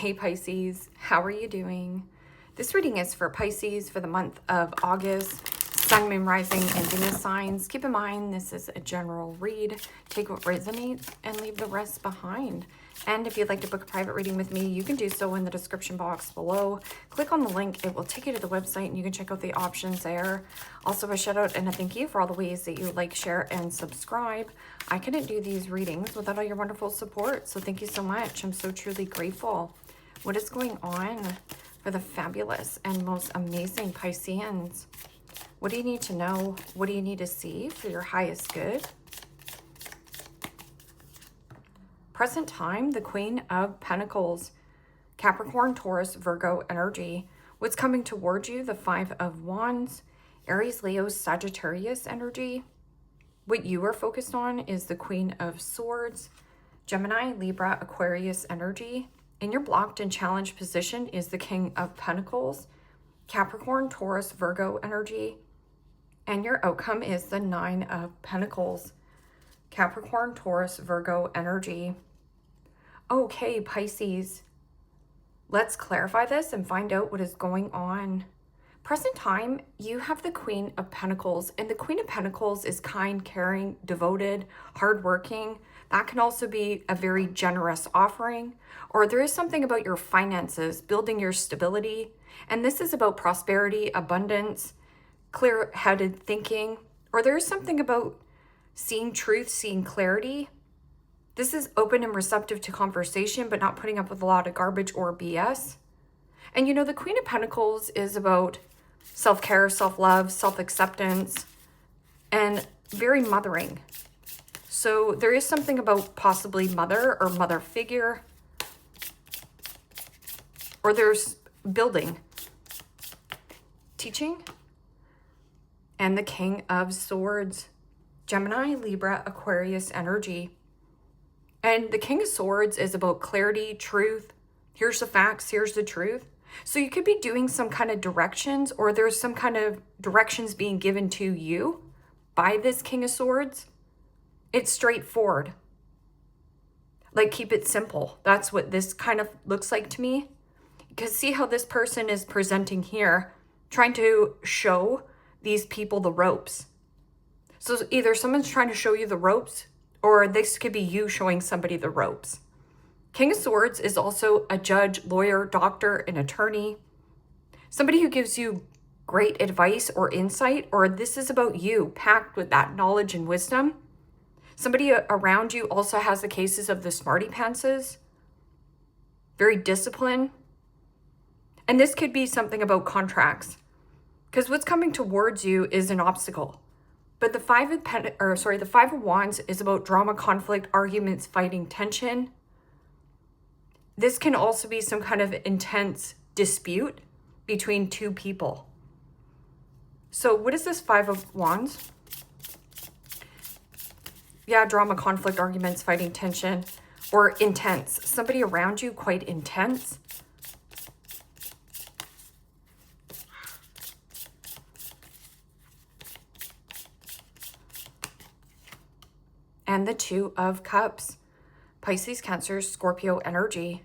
Hey Pisces, how are you doing? This reading is for Pisces for the month of August. Sun, Moon, Rising, and Venus signs. Keep in mind, this is a general read. Take what resonates and leave the rest behind. And if you'd like to book a private reading with me, you can do so in the description box below. Click on the link. It will take you to the website and you can check out the options there. Also, a shout out and a thank you for all the ways that you like, share, and subscribe. I couldn't do these readings without all your wonderful support, so thank you so much. I'm so truly grateful. What is going on for the fabulous and most amazing Pisceans? What do you need to know? What do you need to see for your highest good? Present time, the Queen of Pentacles, Capricorn, Taurus, Virgo energy. What's coming towards you? The Five of Wands, Aries, Leo, Sagittarius energy. What you are focused on is the Queen of Swords, Gemini, Libra, Aquarius energy. And your blocked and challenged position is the King of Pentacles, Capricorn, Taurus, Virgo energy. And your outcome is the Nine of Pentacles, Capricorn, Taurus, Virgo energy. Okay, Pisces, let's clarify this and find out what is going on. Present time, you have the Queen of Pentacles, and the Queen of Pentacles is kind, caring, devoted, hardworking. That can also be a very generous offering, or there is something about your finances, building your stability. And this is about prosperity, abundance, clear-headed thinking, or there's something about seeing truth, seeing clarity. This is open and receptive to conversation, but not putting up with a lot of garbage or BS. And you know, the Queen of Pentacles is about self-care, self-love, self-acceptance, and very mothering. So there is something about possibly mother or mother figure, or there's building, teaching. And the King of Swords, Gemini, Libra, Aquarius energy. And the King of Swords is about clarity, truth. Here's the facts, here's the truth. So you could be doing some kind of directions, or there's some kind of directions being given to you by this King of Swords. It's straightforward. Like, keep it simple. That's what this kind of looks like to me. Because see how this person is presenting here, trying to show these people the ropes. So either someone's trying to show you the ropes, or this could be you showing somebody the ropes. King of Swords is also a judge, lawyer, doctor, an attorney, somebody who gives you great advice or insight, or this is about you, packed with that knowledge and wisdom. Somebody around you also has the cases of the smarty pantses, very disciplined. And this could be something about contracts, because what's coming towards you is an obstacle. But the Five of Wands is about drama, conflict, arguments, fighting, tension. This can also be some kind of intense dispute between two people. So what is this Five of Wands? Yeah, drama, conflict, arguments, fighting, tension, or intense. Somebody around you quite intense. And the Two of Cups, Pisces, Cancer, Scorpio energy.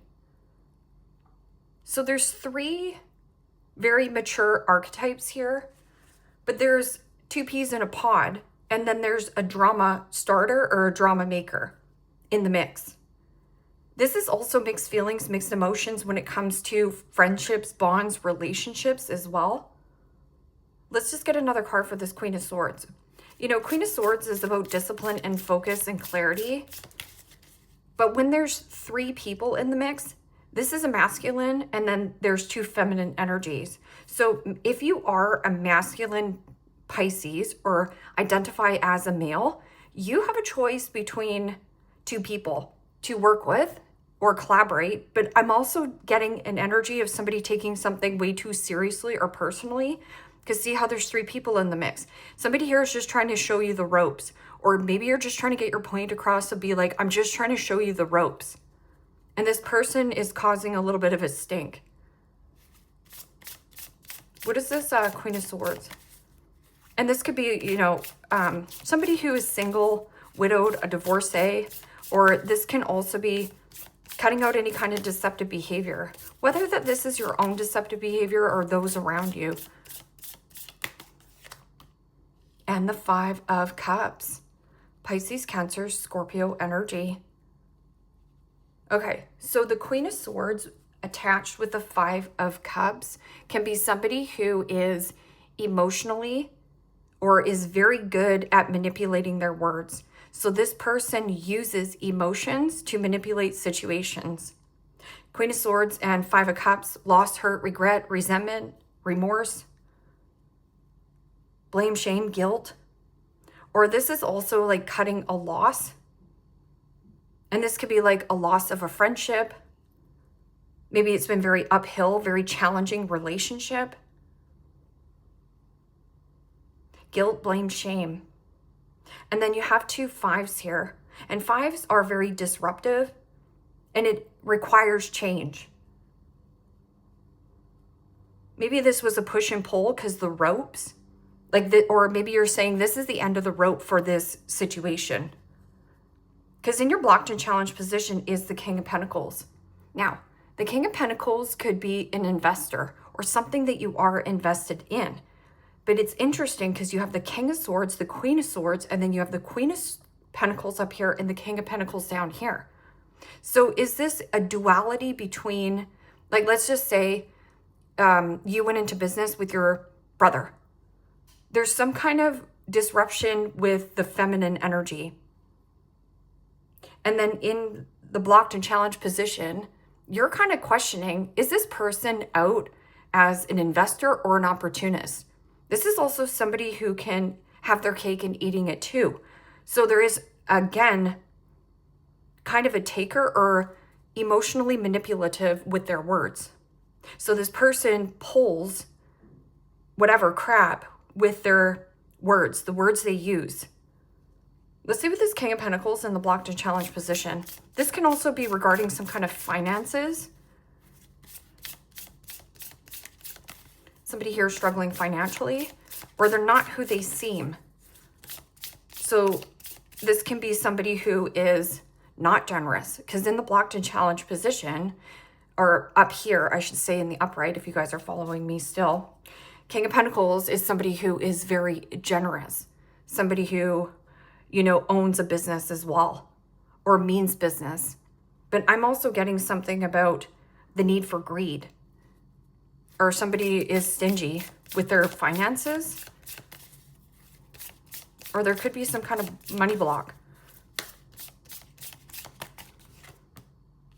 So there's three very mature archetypes here, but there's two peas in a pod, and then there's a drama starter or a drama maker in the mix. This is also mixed feelings, mixed emotions when it comes to friendships, bonds, relationships as well. Let's just get another card for this Queen of Swords. You know, Queen of Swords is about discipline and focus and clarity. But when there's three people in the mix, this is a masculine and then there's two feminine energies. So if you are a masculine Pisces or identify as a male, you have a choice between two people to work with or collaborate. But I'm also getting an energy of somebody taking something way too seriously or personally. Because see how there's three people in the mix. Somebody here is just trying to show you the ropes. Or maybe you're just trying to get your point across to be like, I'm just trying to show you the ropes. And this person is causing a little bit of a stink. What is this Queen of Swords? And this could be, you know, somebody who is single, widowed, a divorcee. Or this can also be Cutting out any kind of deceptive behavior, whether that this is your own deceptive behavior or those around you. And the Five of Cups. Pisces, Cancer, Scorpio energy. Okay, so the Queen of Swords attached with the Five of Cups can be somebody who is emotionally or is very good at manipulating their words. So this person uses emotions to manipulate situations. Queen of Swords and Five of Cups, loss, hurt, regret, resentment, remorse, blame, shame, guilt. Or this is also like cutting a loss. And this could be like a loss of a friendship. Maybe it's been very uphill, very challenging relationship. Guilt, blame, shame. And then you have two fives here. And fives are very disruptive and it requires change. Maybe this was a push and pull because the ropes, or maybe you're saying this is the end of the rope for this situation. Because in your blocked and challenged position is the King of Pentacles. Now, the King of Pentacles could be an investor or something that you are invested in. But it's interesting because you have the King of Swords, the Queen of Swords, and then you have the Queen of Pentacles up here and the King of Pentacles down here. So is this a duality between, like, let's just say you went into business with your brother. There's some kind of disruption with the feminine energy. And then in the blocked and challenged position, you're kind of questioning, is this person out as an investor or an opportunist? This is also somebody who can have their cake and eating it too. So there is, again, kind of a taker or emotionally manipulative with their words. So this person pulls whatever crap with their words, the words they use. Let's see with this King of Pentacles in the blocked and challenged position. This can also be regarding some kind of finances. Somebody here struggling financially, or they're not who they seem. So this can be somebody who is not generous, because in the blocked and challenged position, or up here, I should say in the upright, if you guys are following me still, King of Pentacles is somebody who is very generous. Somebody who, you know, owns a business as well, or means business. But I'm also getting something about the need for greed. Or somebody is stingy with their finances. Or there could be some kind of money block.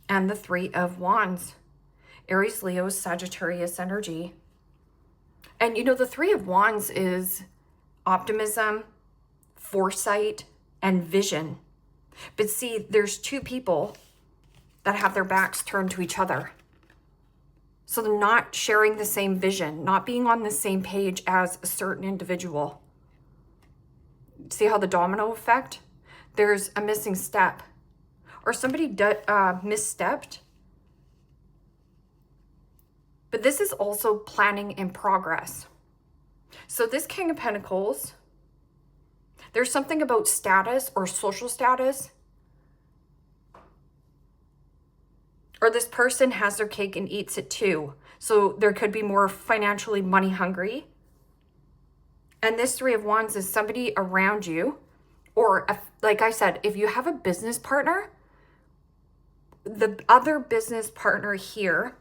And the Three of Wands. Aries, Leo, Sagittarius energy. And you know, the Three of Wands is optimism, foresight, and vision. But see, there's two people that have their backs turned to each other. So they're not sharing the same vision, not being on the same page as a certain individual. See how the domino effect? There's a missing step. Or somebody misstepped. But this is also planning in progress. So this King of Pentacles, there's something about status or social status. Or this person has their cake and eats it too. So there could be more financially money hungry. And this Three of Wands is somebody around you. Or like I said, if you have a business partner, the other business partner here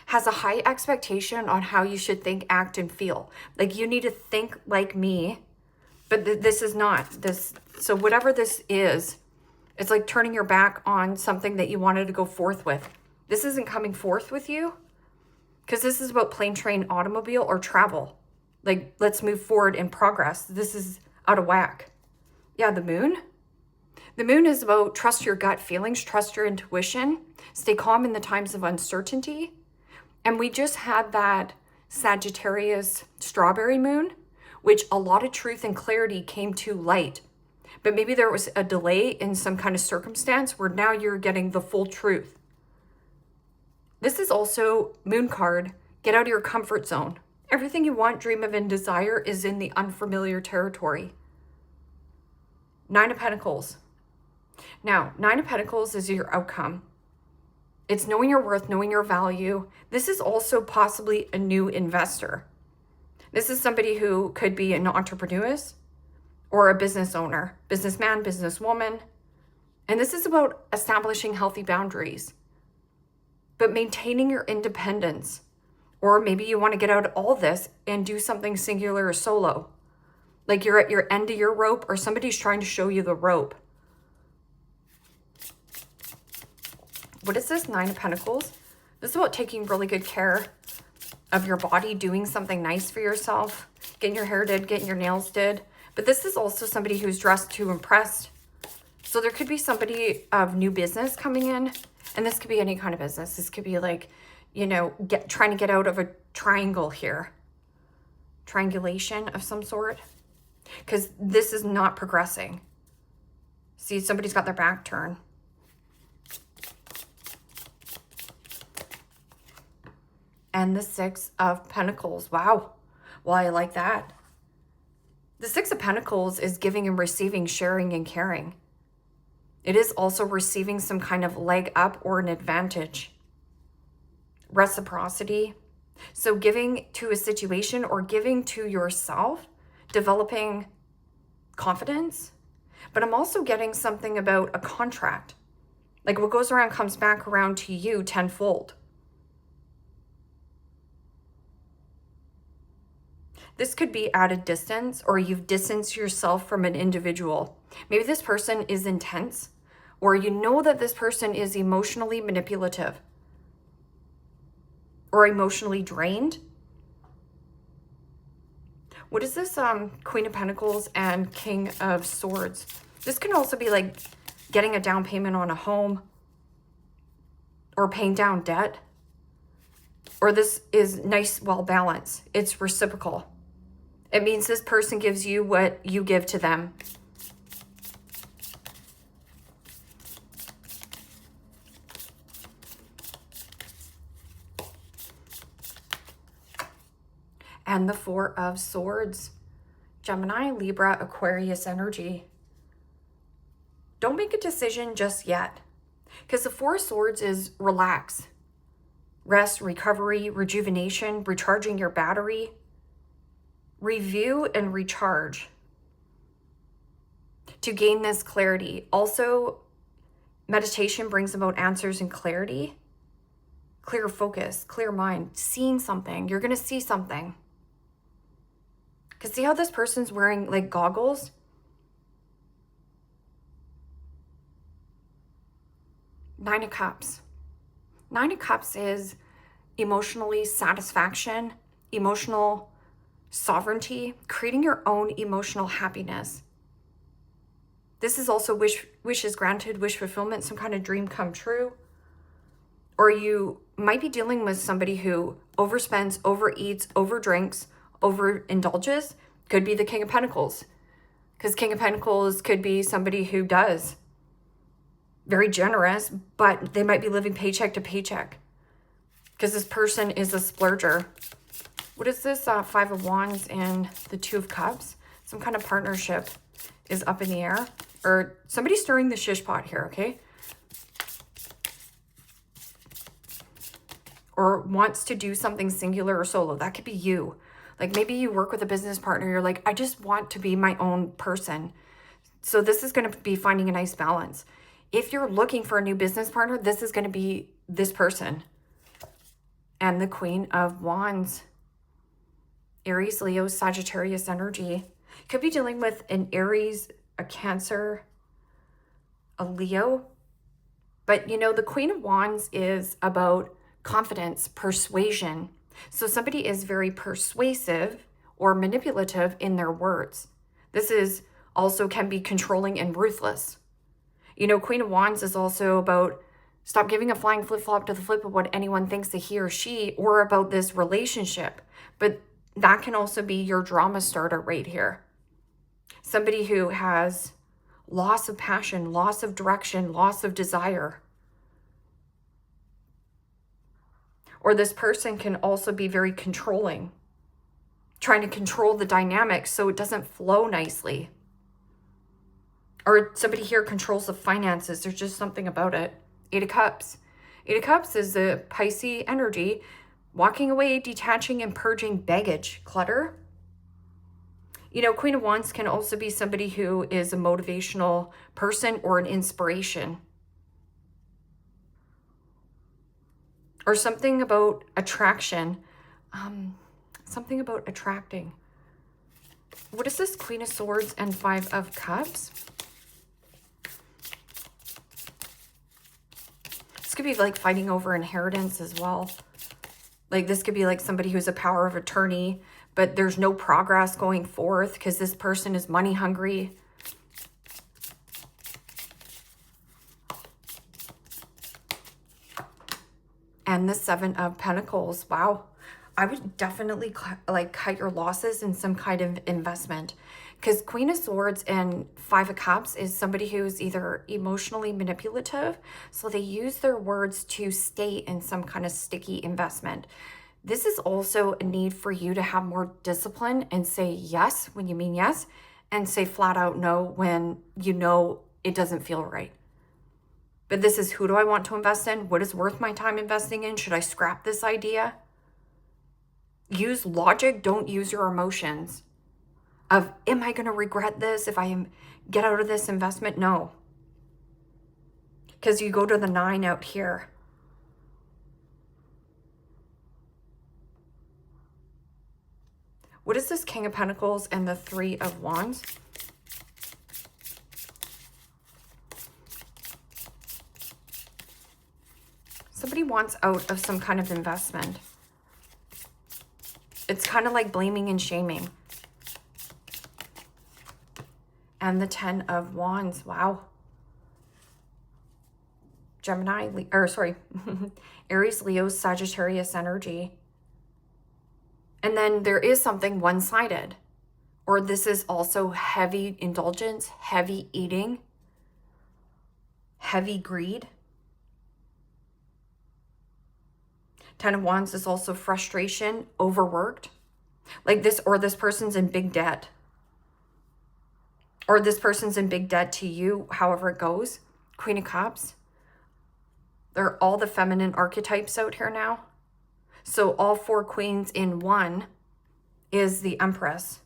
has a high expectation on how you should think, act, and feel. Like you need to think like me, but this is not this. So whatever this is, it's like turning your back on something that you wanted to go forth with. This isn't coming forth with you because this is about plane, train, automobile, or travel. Like, let's move forward in progress. This is out of whack. Yeah, the moon. The moon is about trust your gut feelings, trust your intuition, stay calm in the times of uncertainty. And we just had that Sagittarius strawberry moon, which a lot of truth and clarity came to light. But maybe there was a delay in some kind of circumstance where now you're getting the full truth. This is also moon card. Get out of your comfort zone. Everything you want, dream of, and desire is in the unfamiliar territory. Nine of Pentacles. Now, Nine of Pentacles is your outcome. It's knowing your worth, knowing your value. This is also possibly a new investor. This is somebody who could be an entrepreneur or a business owner, businessman, businesswoman. And this is about establishing healthy boundaries, but maintaining your independence. Or maybe you want to get out of all this and do something singular or solo. Like you're at your end of your rope or somebody's trying to show you the rope. What is this? 9 of Pentacles. This is about taking really good care of your body, doing something nice for yourself, getting your hair did, getting your nails did. But this is also somebody who's dressed to impress. So there could be somebody of new business coming in, and this could be any kind of business. This could be like, you know, trying to get out of a triangle here. Triangulation of some sort. Because this is not progressing. See, somebody's got their back turned. And the 6 of Pentacles. Wow. Well, I like that. The 6 of Pentacles is giving and receiving, sharing and caring. It is also receiving some kind of leg up or an advantage. Reciprocity. So giving to a situation or giving to yourself, developing confidence. But I'm also getting something about a contract. Like what goes around comes back around to you tenfold. This could be at a distance, or you've distanced yourself from an individual. Maybe this person is intense, or you know that this person is emotionally manipulative or emotionally drained. What is this? Queen of Pentacles and King of Swords. This can also be like getting a down payment on a home or paying down debt. Or this is nice, well balanced. It's reciprocal. It means this person gives you what you give to them. And the 4 of Swords. Gemini, Libra, Aquarius energy. Don't make a decision just yet. Because the 4 of Swords is relax. Rest, recovery, rejuvenation, recharging your battery. Review and recharge to gain this clarity. Also, meditation brings about answers and clarity, clear focus, clear mind, seeing something. You're going to see something. Because see how this person's wearing like goggles? Nine of Cups. 9 of Cups is emotionally satisfaction, emotional sovereignty, creating your own emotional happiness. This is also wishes granted, wish fulfillment, some kind of dream come true. Or you might be dealing with somebody who overspends, overeats, overdrinks, overindulges. Could be the King of Pentacles. Because King of Pentacles could be somebody who does. Very generous, but they might be living paycheck to paycheck. Because this person is a splurger. What is this? 5 of Wands and the 2 of Cups. Some kind of partnership is up in the air. Or somebody's stirring the shish pot here, okay? Or wants to do something singular or solo. That could be you. Like maybe you work with a business partner. You're like, I just want to be my own person. So this is going to be finding a nice balance. If you're looking for a new business partner, this is going to be this person. And the Queen of Wands. Aries, Leo, Sagittarius energy. Could be dealing with an Aries, a Cancer, a Leo. But you know, the Queen of Wands is about confidence, persuasion. So somebody is very persuasive or manipulative in their words. This is also can be controlling and ruthless. You know, Queen of Wands is also about stop giving a flying flip-flop to the flip of what anyone thinks that he or she, or about this relationship. But that can also be your drama starter right here. Somebody who has loss of passion, loss of direction, loss of desire. Or this person can also be very controlling, trying to control the dynamics so it doesn't flow nicely. Or somebody here controls the finances. There's just something about it. 8 of Cups. Eight of Cups is the Pisces energy, walking away, detaching, and purging baggage, clutter. You know, Queen of Wands can also be somebody who is a motivational person or an inspiration. Or something about attraction. Something about attracting. What is this? Queen of Swords and Five of Cups. This could be like fighting over inheritance as well. Like this could be like somebody who's a power of attorney, but there's no progress going forth because this person is money hungry. And the Seven of Pentacles. Wow. I would definitely like cut your losses in some kind of investment, because Queen of Swords and Five of Cups is somebody who's either emotionally manipulative, so they use their words to stay in some kind of sticky investment. This is also a need for you to have more discipline and say yes when you mean yes, and say flat out no when you know it doesn't feel right. But this is, who do I want to invest in? What is worth my time investing in? Should I scrap this idea? Use logic, don't use your emotions of, am I going to regret this if I get out of this investment? No. Because you go to the 9 out here. What is this King of Pentacles and the Three of Wands? Somebody wants out of some kind of investment. It's kind of like blaming and shaming. And the 10 of Wands. Wow. Gemini, Aries, Leo, Sagittarius energy. And then there is something one-sided. Or this is also heavy indulgence, heavy eating, heavy greed. 10 of Wands is also frustration, overworked. Like this, or this person's in big debt. Or this person's in big debt to you, however it goes. Queen of Cups. They're all the feminine archetypes out here now. So all 4 queens in one is the Empress.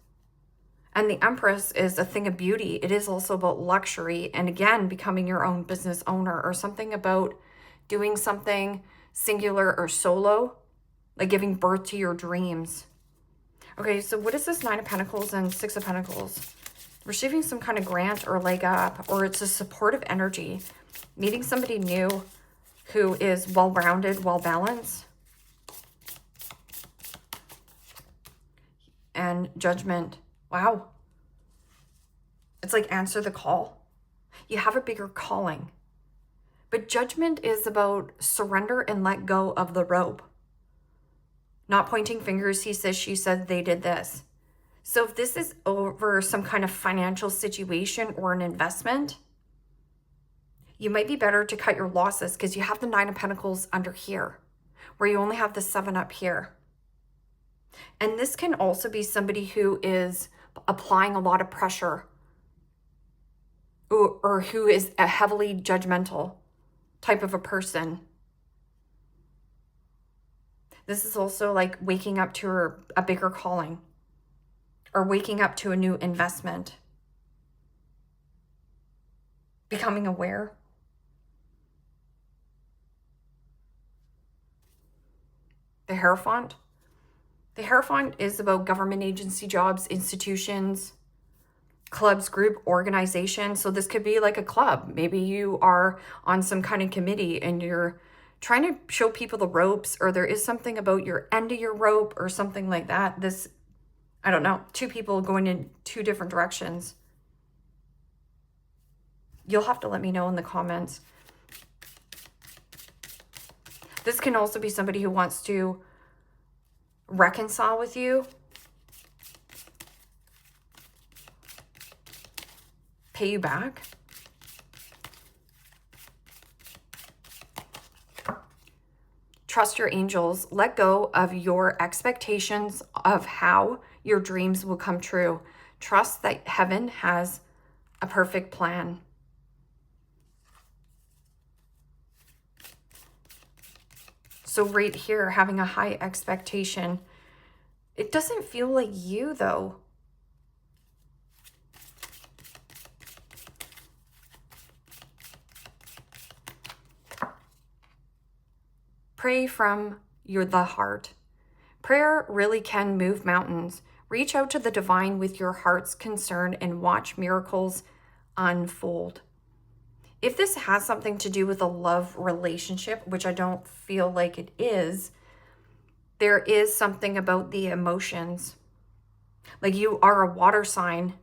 And the Empress is a thing of beauty. It is also about luxury. And again, becoming your own business owner, or something about doing something singular or solo, like giving birth to your dreams. Okay, so what is this 9 of Pentacles and 6 of Pentacles? Receiving some kind of grant or leg up, or it's a supportive energy. Meeting somebody new who is well-rounded, well-balanced. And Judgment. Wow. It's like answer the call. You have a bigger calling. But Judgment is about surrender and let go of the rope. Not pointing fingers, he says, she said, they did this. So if this is over some kind of financial situation or an investment, you might be better to cut your losses, because you have the 9 of Pentacles under here, where you only have the 7 up here. And this can also be somebody who is applying a lot of pressure, or who is a heavily judgmental type of a person. This is also like waking up to a bigger calling, or waking up to a new investment. Becoming aware. The Hierophant. The Hierophant is about government agency jobs, institutions, clubs, group, organization. So this could be like a club. Maybe you are on some kind of committee and you're trying to show people the ropes, or there is something about your end of your rope or something like that. This, I don't know, 2 people going in 2 different directions. You'll have to let me know in the comments. This can also be somebody who wants to reconcile with you, pay you back. Trust your angels. Let go of your expectations of how your dreams will come true. Trust that heaven has a perfect plan. So right here, having a high expectation. It doesn't feel like you, though. Pray from the heart. Prayer really can move mountains. Reach out to the divine with your heart's concern and watch miracles unfold. If this has something to do with a love relationship, which I don't feel like it is, there is something about the emotions. Like you are a water sign,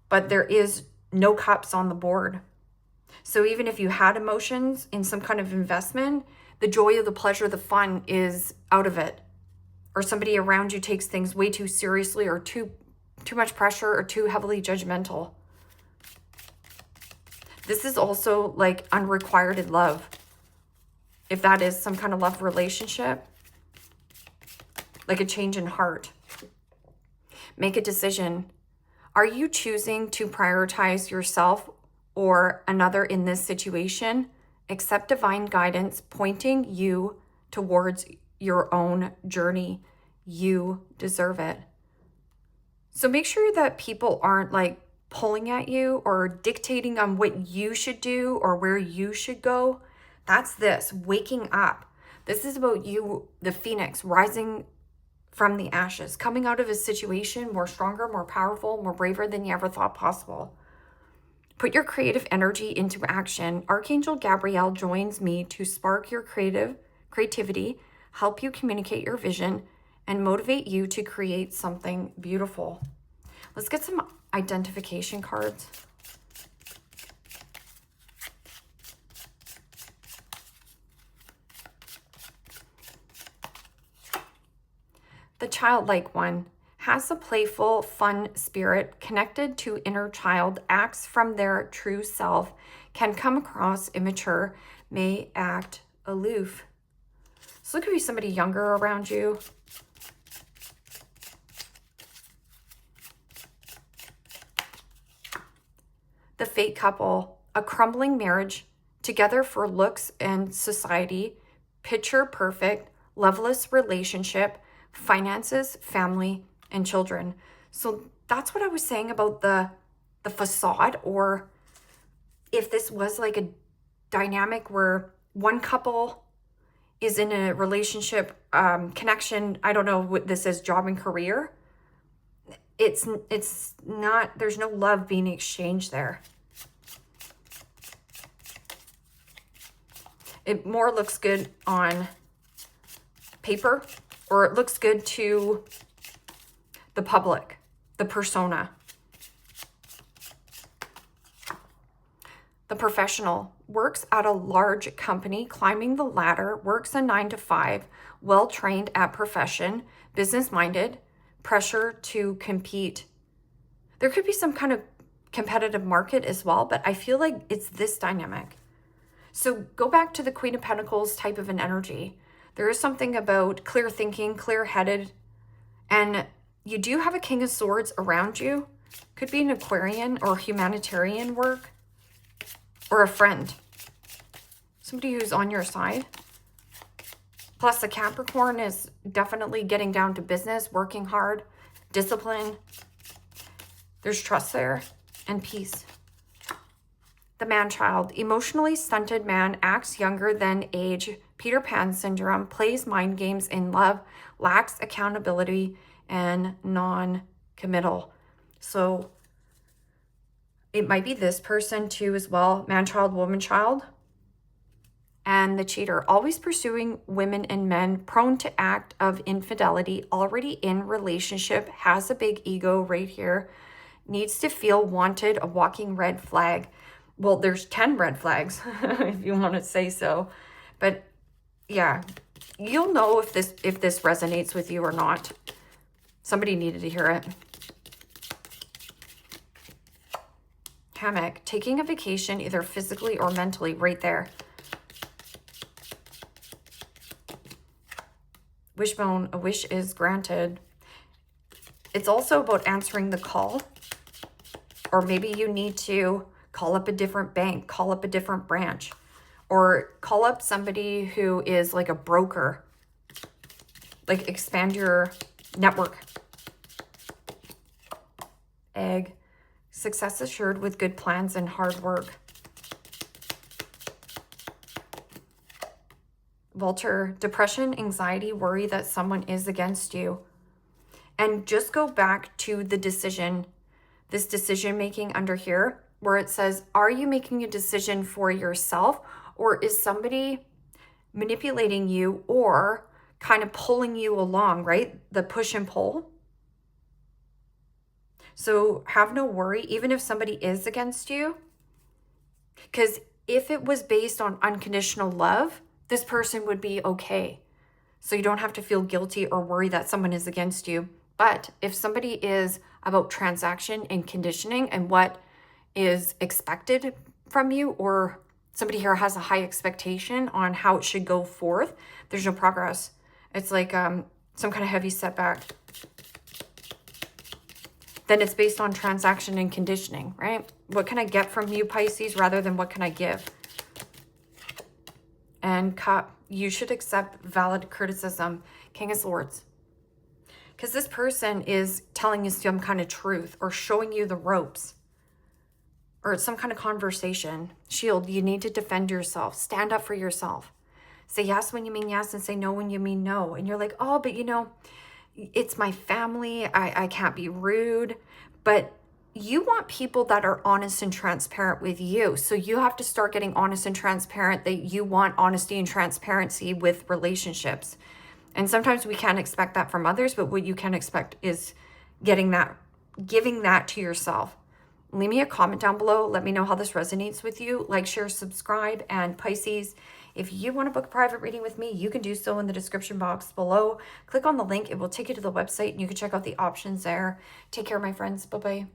but there is no cups on the board. So even if you had emotions in some kind of investment, the joy of the pleasure, the fun is out of it. Or somebody around you takes things way too seriously, or too much pressure, or too heavily judgmental. This is also like unrequited love. If that is some kind of love relationship, like a change in heart. Make a decision. Are you choosing to prioritize yourself or another in this situation? Accept divine guidance pointing you towards your own journey. You deserve it. So make sure that people aren't like pulling at you or dictating on what you should do or where you should go. That's this, waking up. This is about you, the phoenix, rising from the ashes, coming out of a situation more stronger, more powerful, more braver than you ever thought possible. Put your creative energy into action. Archangel Gabriel joins me to spark your creativity, help you communicate your vision, and motivate you to create something beautiful. Let's get some identification cards. The childlike one has a playful, fun spirit, connected to inner child, acts from their true self, can come across immature, may act aloof. So it could be somebody younger around you. The fate couple, a crumbling marriage, together for looks and society, picture perfect, loveless relationship, finances, family, and children. So that's what I was saying about the facade, or if this was like a dynamic where one couple is in a relationship, connection, I don't know what this is, job and career. It's not, there's no love being exchanged there. It more looks good on paper, or it looks good to the public, the persona. The professional works at a large company, climbing the ladder, works a 9-to-5, well-trained at profession, business-minded, pressure to compete. There could be some kind of competitive market as well, but I feel like it's this dynamic. So go back to the Queen of Pentacles type of an energy. There is something about clear thinking, clear-headed, and you do have a King of Swords around you. Could be an Aquarian or humanitarian work, or a friend. Somebody who's on your side. Plus the Capricorn is definitely getting down to business, working hard, discipline. There's trust there and peace. The man-child, emotionally stunted man, acts younger than age, Peter Pan syndrome, plays mind games in love, lacks accountability, and non-committal. So it might be this person too as well, man-child, woman-child. And the cheater, always pursuing women and men, prone to act of infidelity, already in relationship, has a big ego right here, needs to feel wanted, a walking red flag. Well, there's 10 red flags, if you want to say so. But yeah, you'll know if this resonates with you or not. Somebody needed to hear it. Hammock, taking a vacation, either physically or mentally, right there. Wishbone, a wish is granted. It's also about answering the call. Or maybe you need to call up a different bank, call up a different branch. Or call up somebody who is like a broker. Like expand your network. Egg. Success assured with good plans and hard work. Vulture. Depression, anxiety, worry that someone is against you. And just go back to the decision, this decision making under here, where it says, are you making a decision for yourself, or is somebody manipulating you or kind of pulling you along, right? The push and pull. So have no worry, even if somebody is against you, because if it was based on unconditional love, this person would be okay. So you don't have to feel guilty or worry that someone is against you. But if somebody is about transaction and conditioning and what is expected from you, or somebody here has a high expectation on how it should go forth, there's no progress. It's like some kind of heavy setback. Then it's based on transaction and conditioning, right? What can I get from you, Pisces, rather than what can I give? And Cup, you should accept valid criticism. King of Swords. Because this person is telling you some kind of truth or showing you the ropes. Or it's some kind of conversation. Shield, you need to defend yourself. Stand up for yourself. Say yes when you mean yes and say no when you mean no. And you're like, oh, but you know, it's my family. I can't be rude. But you want people that are honest and transparent with you. So you have to start getting honest and transparent, that you want honesty and transparency with relationships. And sometimes we can't expect that from others, but what you can expect is giving that to yourself. Leave me a comment down below. Let me know how this resonates with you. Like, share, subscribe. And Pisces, if you want to book a private reading with me, you can do so in the description box below. Click on the link. It will take you to the website and you can check out the options there. Take care, my friends. Bye-bye.